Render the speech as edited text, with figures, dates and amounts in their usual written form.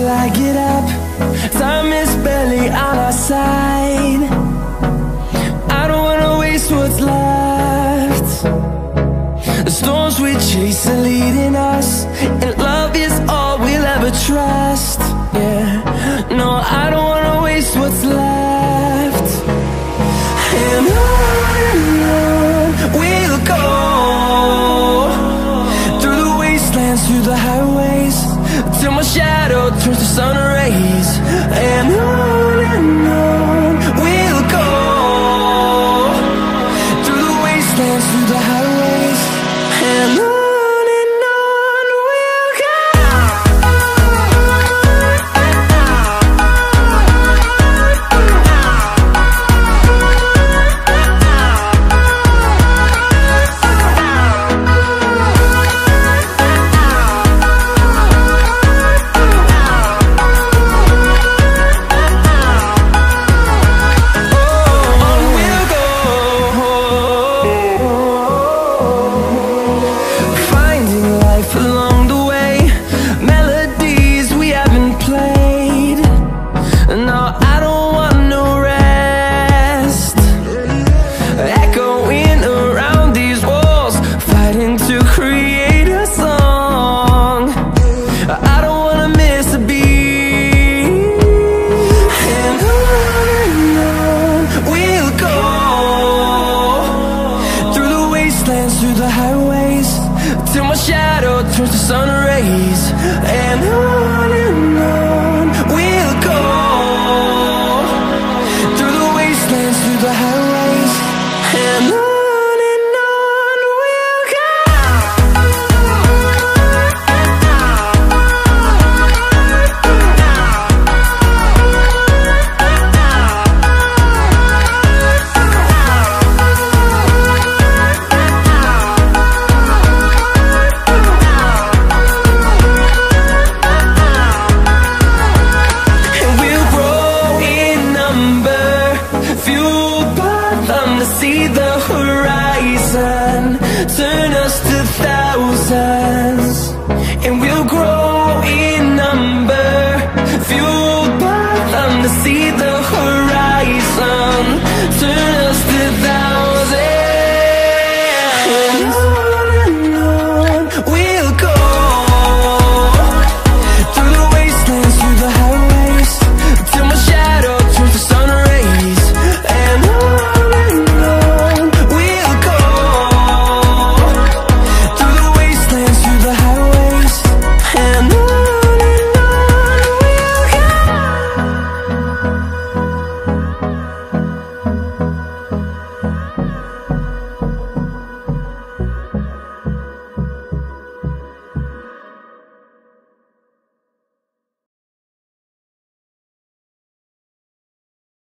till I get up. Time is barely on our side. I don't wanna waste what's left. The storms we chase are leading us, and love is all we'll ever trust. Yeah, no, I don't wanna waste what's left. And on we'll go, through the wastelands, through the highways, till my shadow turns to sun rays. And on we'll go, through the wastelands, through the highways, and on we'll go. Through the highways, till my shadow turns to sun rays. And on we'll go, through the wastelands, through the highways, and on we'll go. See the horizon, turn us to thousands, and we'll grow in number, fueled by them to see the